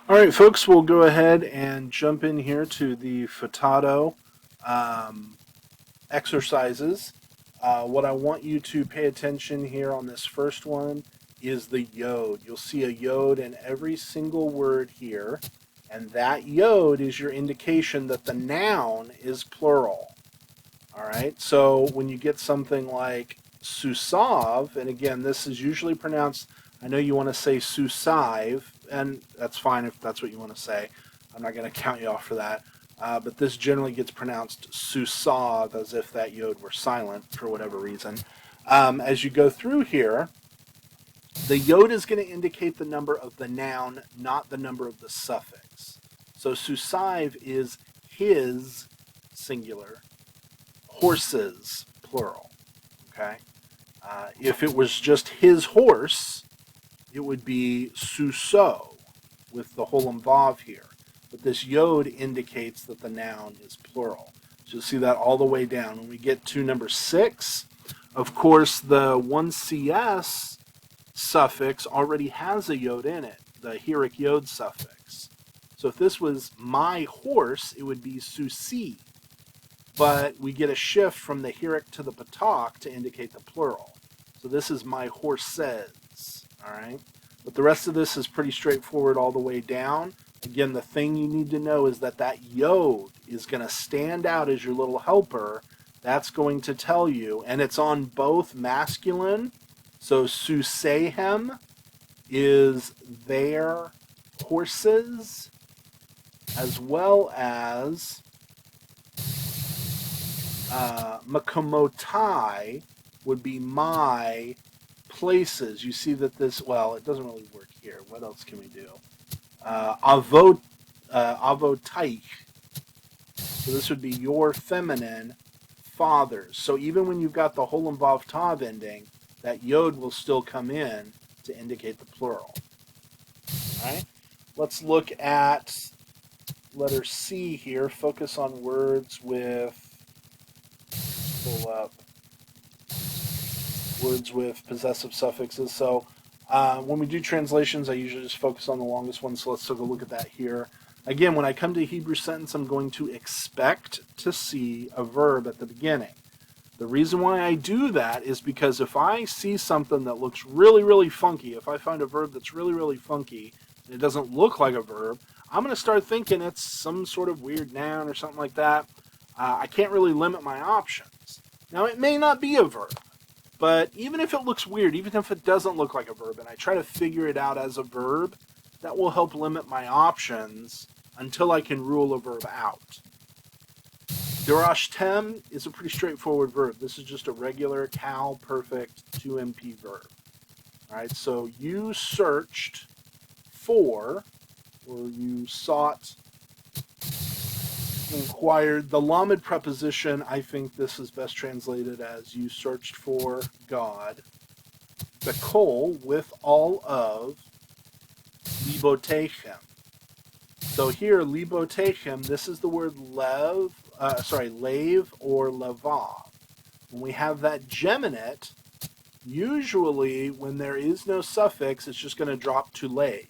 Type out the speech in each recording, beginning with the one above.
All right, folks, we'll go ahead and jump in here to the Futato um, exercises. What I want you to pay attention here on this first one is the yod. You'll see a yod in every single word here, and that yod is your indication that the noun is plural. All right, so when you get something like susav, and again, this is usually pronounced, I know you want to say susaiv, and that's fine if that's what you want to say. I'm not going to count you off for that. But this generally gets pronounced susav as if that yod were silent for whatever reason. As you go through here, the yod is going to indicate the number of the noun, not the number of the suffix. So susaiv is his, singular, horses, plural. Okay. If it was just his horse, it would be suso with the holem vav here. But this yod indicates that the noun is plural. So you'll see that all the way down. When we get to number 6, of course, the 1cs suffix already has a yod in it, the hiric yod suffix. So if this was my horse, it would be susi. But we get a shift from the hiric to the patak to indicate the plural. So this is my horses, all right? But the rest of this is pretty straightforward all the way down. Again, the thing you need to know is that that yod is going to stand out as your little helper. That's going to tell you, and it's on both masculine, so susehem is their horses, as well as makomotai would be my places. You see that this, well, it doesn't really work here. What else can we do? Avotaich. So this would be your feminine fathers. So even when you've got the holem vav tav ending, that yod will still come in to indicate the plural. All right. Let's look at letter C here. Focus on words with, pull up words with possessive suffixes. So when we do translations, I usually just focus on the longest one. So let's take a look at that here. Again, when I come to a Hebrew sentence, I'm going to expect to see a verb at the beginning. The reason why I do that is because if I see something that looks really, really funky, if I find a verb that's really, really funky, and it doesn't look like a verb, I'm going to start thinking it's some sort of weird noun or something like that. I can't really limit my options. Now, it may not be a verb, but even if it looks weird, even if it doesn't look like a verb, and I try to figure it out as a verb, that will help limit my options until I can rule a verb out. Darashtem is a pretty straightforward verb. This is just a regular cal perfect 2MP verb. All right, so you searched for, or you sought, inquired. The lamed preposition, I think this is best translated as you searched for God. The kol, with all of, libotechem. So here, libotechem, this is the word lave or lavav. When we have that gem in it, usually when there is no suffix, it's just going to drop to lave.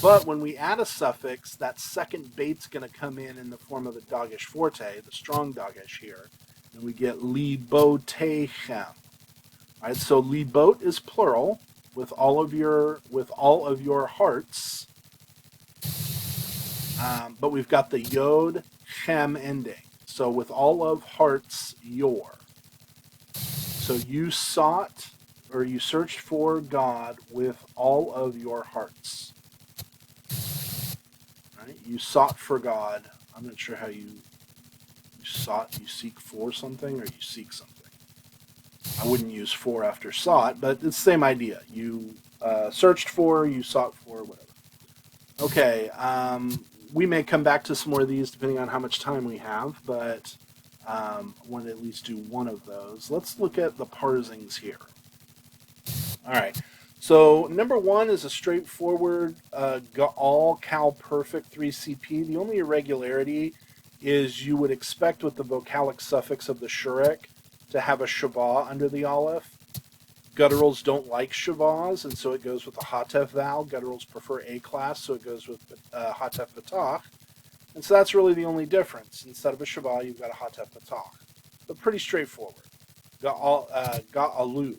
But when we add a suffix, that second bait's going to come in the form of the dagesh forte, the strong dagesh here, and we get libotechem. All right, so libot is plural with all of your hearts, but we've got the yod chem ending. So with all of hearts, your. So you sought or you searched for God with all of your hearts. Right? You sought for God. I'm not sure how you seek for something, or you seek something. I wouldn't use for after sought, but it's the same idea. You searched for, you sought for, whatever. Okay, we may come back to some more of these depending on how much time we have, but I want to at least do one of those. Let's look at the parsings here. All right. So number 1 is a straightforward all cal perfect 3CP. The only irregularity is you would expect with the vocalic suffix of the shurek to have a shavah under the aleph. Gutturals don't like shavas, and so it goes with the Hatef vowel. Gutturals prefer A class, so it goes with Hatef Patach. And so that's really the only difference. Instead of a shava, you've got a Hatef Patach. But pretty straightforward. Ga'alu.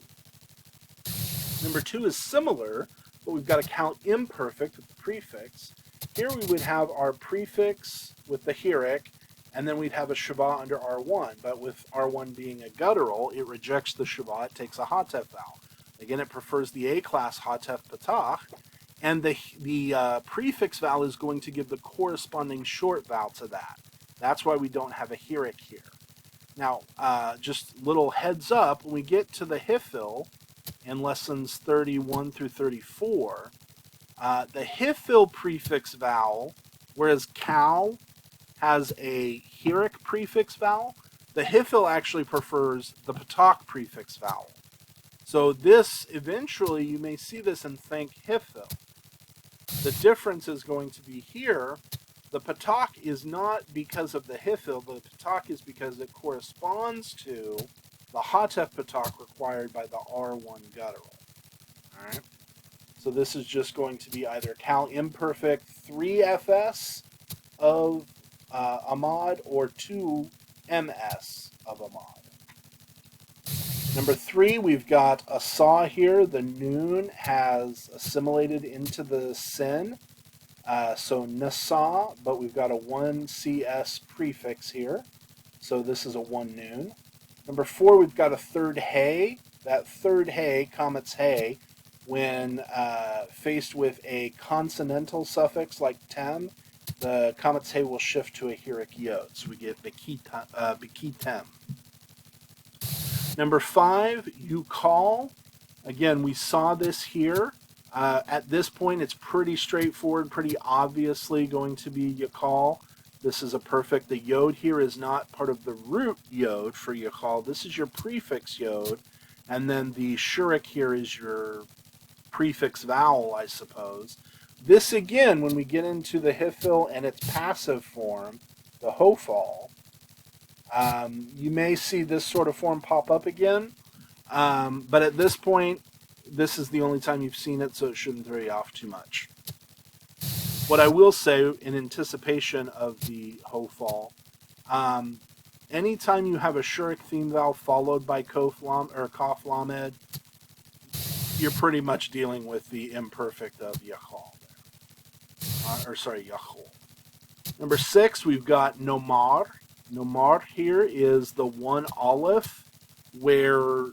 Number 2 is similar, but we've got to count imperfect with the prefix. Here we would have our prefix with the hirik, and then we'd have a shava under R1. But with R1 being a guttural, it rejects the shava. It takes a Hatef vowel. Again, it prefers the A-class Hatef Patach, and the prefix vowel is going to give the corresponding short vowel to that. That's why we don't have a hirik here. Now, just little heads up, when we get to the hifil in lessons 31 through 34, the hifil prefix vowel, whereas cow has a hirik prefix vowel, the hifil actually prefers the patach prefix vowel. So this, eventually, you may see this and think hifil. The difference is going to be here, the patach is not because of the hifil, the patach is because it corresponds to the Hatef patach required by the R1 guttural. All right. So this is just going to be either cal imperfect 3fs of Ahmad or 2ms of Ahmad. Number 3, we've got a saw here. The noon has assimilated into the sin. So nasa, but we've got a 1cs prefix here. So this is a 1 noon. Number 4, we've got a third hey. That third hey, comet's hey, when faced with a consonantal suffix like tem, the comet's hey will shift to a hirik yod. So we get bekitem. Number 5, you call. Again, we saw this here. At this point, it's pretty straightforward, pretty obviously going to be Yakal. This is a perfect. The yod here is not part of the root yod for Yakal. This is your prefix yod. And then the shurik here is your prefix vowel, I suppose. This, again, when we get into the hifil and its passive form, the hofal, you may see this sort of form pop up again. But at this point, this is the only time you've seen it, so it shouldn't throw you off too much. What I will say, in anticipation of the hofal, anytime you have a shurik theme vowel followed by kof lamed, you're pretty much dealing with the imperfect of yachol. Yachol. Number 6, we've got nomar. Nomar here is the 1 aleph, where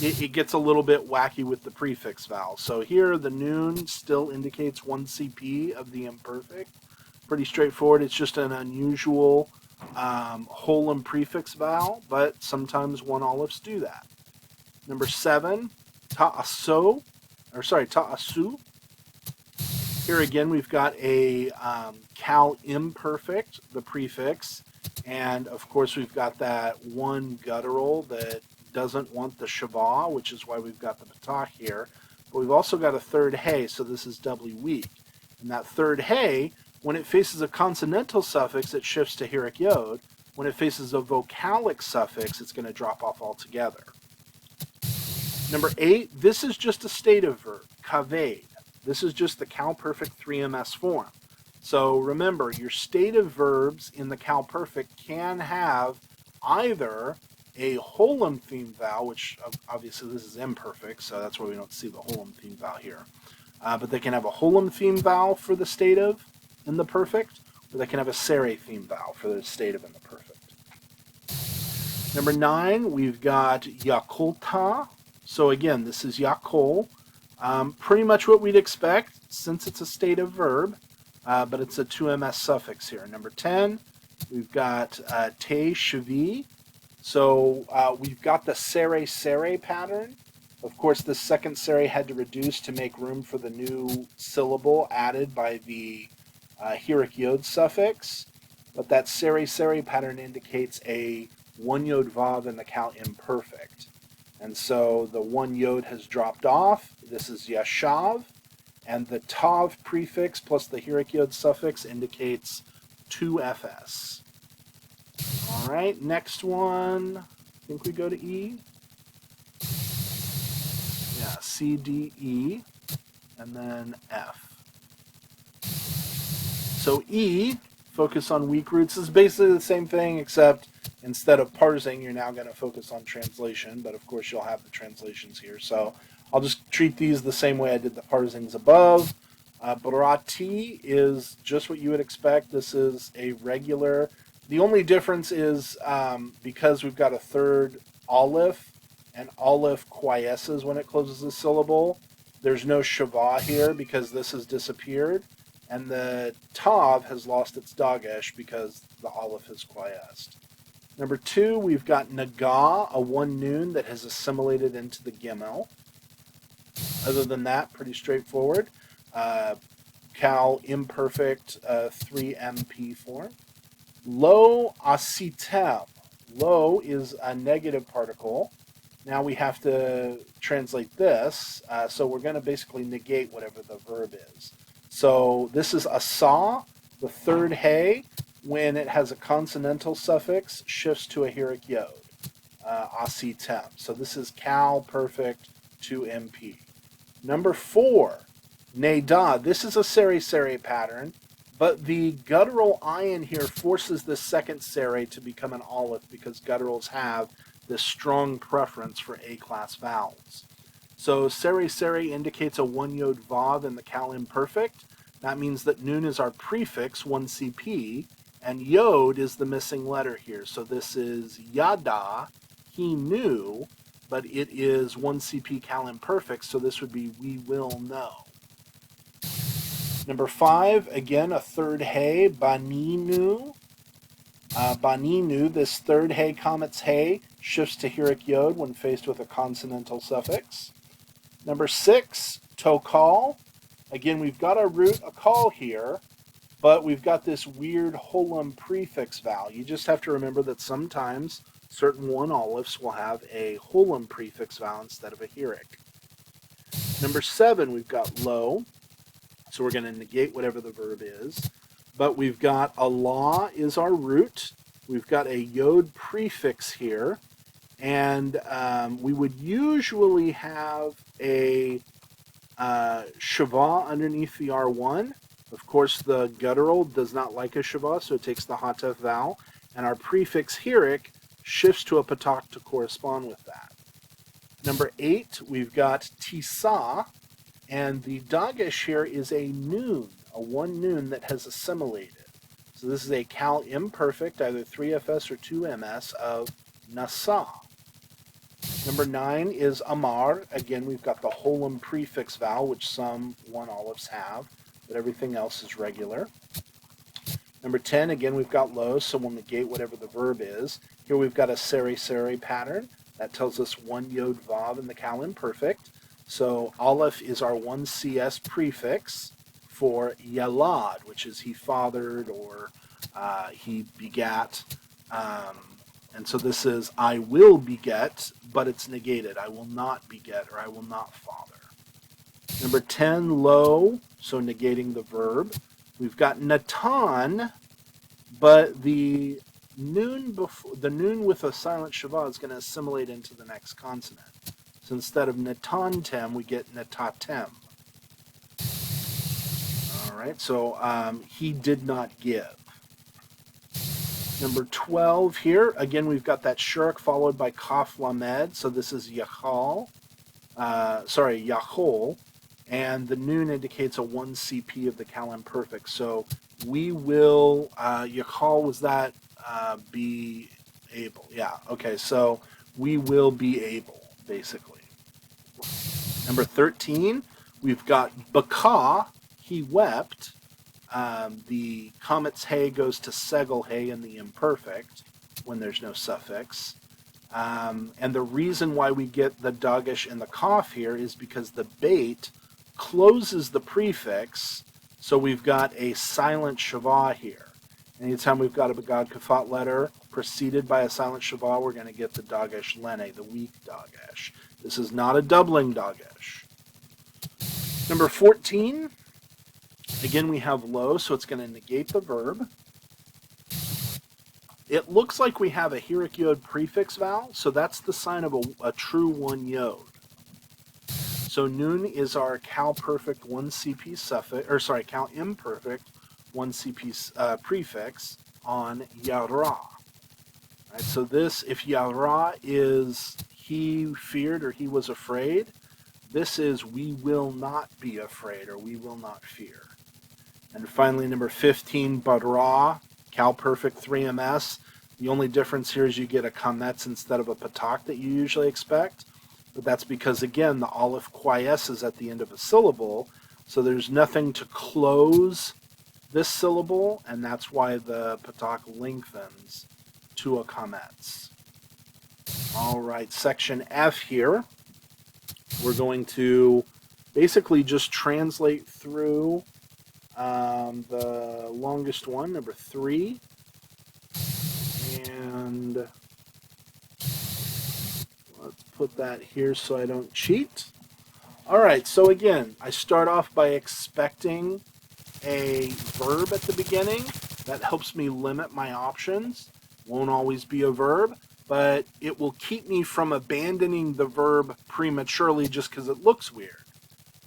it gets a little bit wacky with the prefix vowel. So here the noon still indicates 1 CP of the imperfect. Pretty straightforward. It's just an unusual holum prefix vowel, but sometimes 1 alephs do that. Number 7, ta'asu. Here again we've got a cal imperfect, the prefix, and of course we've got that 1 guttural that doesn't want the shava, which is why we've got the patach here. But we've also got a third hey, so this is doubly weak. And that third hey, when it faces a consonantal suffix, it shifts to hirik yod. When it faces a vocalic suffix, it's going to drop off altogether. Number 8, this is just a stative verb, kaved. This is just the cal perfect 3ms form. So remember, your stative verbs in the cal perfect can have either a holum theme vowel, which obviously this is imperfect, so that's why we don't see the holum theme vowel here. But they can have a holum theme vowel for the stative in the perfect, or they can have a sere theme vowel for the stative in the perfect. Number 9, we've got yakulta. So again, this is yakol. Pretty much what we'd expect since it's a stative verb, but it's a 2ms suffix here. Number 10, we've got te shavi. So we've got the sere pattern. Of course, the second sere had to reduce to make room for the new syllable added by the hirik yod suffix. But that sere pattern indicates a 1 yod vav in the cal imperfect. And so the 1 yod has dropped off. This is yashav. And the tav prefix plus the hirik yod suffix indicates 2fs. All right, next one. I think we go to E. C, D, E, and then F. So E, focus on weak roots, is basically the same thing, except instead of parsing, you're now going to focus on translation, but of course you'll have the translations here. So I'll just treat these the same way I did the parsings above. Brati is just what you would expect. This is a regular. The only difference is because we've got a third aleph, and aleph quiesces when it closes a syllable. There's no shava here because this has disappeared, and the tav has lost its dagesh because the aleph has quiesced. Number 2, we've got naga, a one noon that has assimilated into the gimel. Other than that, pretty straightforward. Cal imperfect 3MP form. Lo asitem. Lo is a negative particle. Now we have to translate this, so we're going to basically negate whatever the verb is. So this is asa, the third hey, when it has a consonantal suffix, shifts to a heric yod, asitem. So this is cal perfect 2MP. Number 4, neda. This is a seri-seri pattern, but the guttural ayin here forces this second seri to become an aleph because gutturals have this strong preference for A-class vowels. So seri-seri indicates a one-yod vav in the cal imperfect. That means that nun is our prefix, 1CP, and yod is the missing letter here. So this is yada, he knew, but it is 1CP cal imperfect, so this would be we will know. Number 5, again, a third hey, baninu. Baninu, this third hey, comets hey, shifts to heric yod when faced with a consonantal suffix. Number 6, tokal. Again, we've got our root, a call here, but we've got this weird holam prefix vowel. You just have to remember that sometimes certain one alephs will have a holam prefix vowel instead of a heric. Number 7, we've got lo. So we're going to negate whatever the verb is. But we've got Allah is our root. We've got a yod prefix here. And we would usually have a shava underneath the R1. Of course, the guttural does not like a shava, so it takes the hatef vowel. And our prefix heric shifts to a patak to correspond with that. Number 8, we've got tisa. And the dagesh here is a noon, a one noon that has assimilated. So this is a cal imperfect, either 3FS or 2MS of nasa. Number 9 is amar. Again, we've got the holam prefix vowel, which some one alephs have, but everything else is regular. Number 10, again, we've got lo, so we'll negate whatever the verb is. Here we've got a seri-seri pattern. That tells us one yod vav in the cal imperfect. So aleph is our 1CS prefix for yalad, which is he fathered or he begat. And so this is I will beget, but it's negated. I will not beget or I will not father. Number 10, lo, so negating the verb. We've got natan, but the noon with a silent shava is going to assimilate into the next consonant. So instead of natantem, we get natatem. All right, so he did not give. Number 12 here, again, we've got that shirk followed by kaf lamed, so this is yachol, yachol, and the noon indicates a 1CP of the cal imperfect. So we will, yachol, was that be able? Yeah, okay, so we will be able, basically. Number 13, we've got baka, he wept. The comet's hay goes to segel hay in the imperfect when there's no suffix. And the reason why we get the dagesh and the kaf here is because the bait closes the prefix, so we've got a silent shava here. Anytime we've got a begad kafat letter preceded by a silent shava, we're going to get the dagesh lene, the weak dagesh. This is not a doubling dagesh. Number 14, again we have lo, so it's going to negate the verb. It looks like we have a heric yod prefix vowel, so that's the sign of a true one yod. So nun is our cal perfect 1 CP suffix, or sorry, cal imperfect 1 CP prefix on yara. Right, so this, if yara is he feared or he was afraid, this is we will not be afraid or we will not fear. And finally, number 15, bara, cal perfect 3ms. The only difference here is you get a kametz instead of a patak that you usually expect. But that's because, again, the aleph quies is at the end of a syllable, so there's nothing to close this syllable, and that's why the patak lengthens to a kametz. All right, section F here. We're going to basically just translate through the longest one, number 3. And let's put that here so I don't cheat. All right, so again, I start off by expecting a verb at the beginning. That helps me limit my options. Won't always be a verb, but it will keep me from abandoning the verb prematurely just because it looks weird.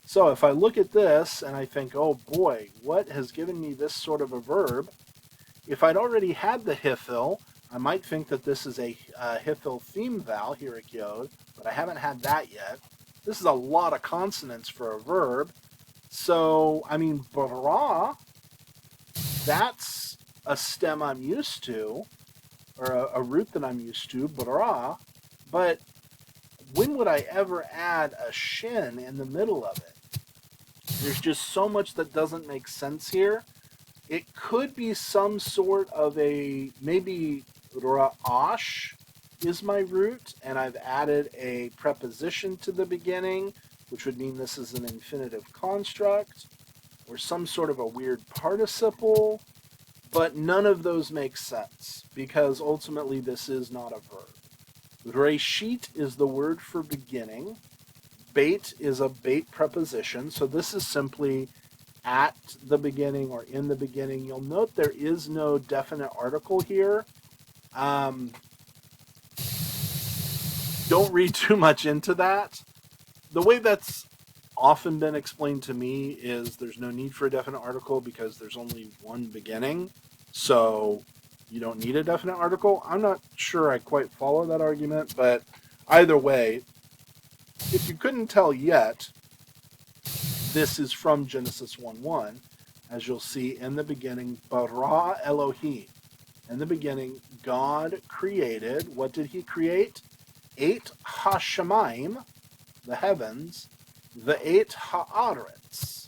So if I look at this and I think, oh boy, what has given me this sort of a verb? If I'd already had the hifil, I might think that this is a hifil theme vowel, hirakyod, but I haven't had that yet. This is a lot of consonants for a verb. So, I mean, bara, that's a stem I'm used to, or a root that I'm used to, bara, but when would I ever add a shin in the middle of it? There's just so much that doesn't make sense here. It could be some sort of a, maybe ra'ash is my root, and I've added a preposition to the beginning, which would mean this is an infinitive construct, or some sort of a weird participle, but none of those make sense, because ultimately this is not a verb. Reshit is the word for beginning. Bait is a bait preposition, so this is simply at the beginning or in the beginning. You'll note there is no definite article here. Don't read too much into that. The way that's often been explained to me is there's no need for a definite article because there's only one beginning, so you don't need a definite article. I'm not sure I quite follow that argument, but either way, if you couldn't tell yet, this is from Genesis 1:1. As you'll see in the beginning, bara Elohim. In the beginning, God created. What did he create? 8 hashamayim, the heavens, the 8 haaretz.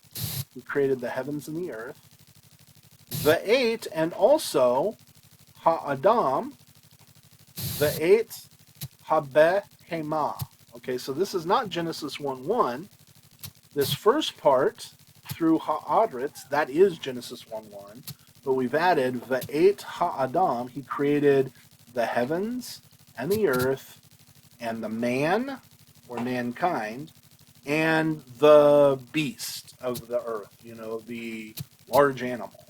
He created the heavens and the earth. The 8, and also ha'adam, the 8 habehema. Okay, so this is not Genesis 1:1. This first part, through ha'adretz, that is Genesis 1:1. But we've added the 8 ha'adam. He created the heavens and the earth and the man, or mankind, and the beast of the earth, the large animal.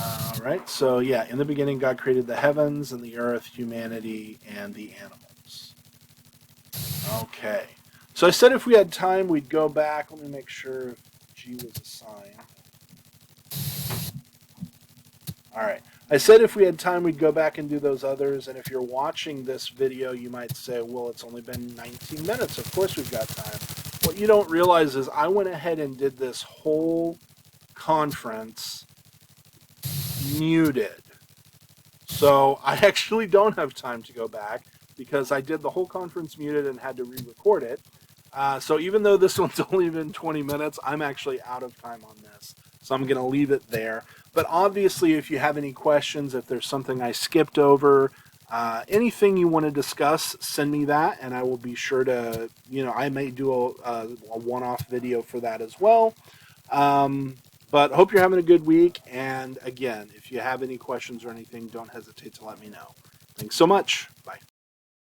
All right, so yeah, in the beginning, God created the heavens and the earth, humanity, and the animals. Okay, so I said if we had time, we'd go back. Let me make sure if G was assigned. All right, I said if we had time, we'd go back and do those others. And if you're watching this video, you might say, well, it's only been 19 minutes. Of course we've got time. What you don't realize is I went ahead and did this whole conference muted. So I actually don't have time to go back because I did the whole conference muted and had to re-record it. So even though this one's only been 20 minutes, I'm actually out of time on this. So I'm going to leave it there. But obviously, if you have any questions, if there's something I skipped over, anything you want to discuss, send me that, and I will be sure to, I may do a one-off video for that as well. But hope you're having a good week. And again, if you have any questions or anything, don't hesitate to let me know. Thanks so much. Bye.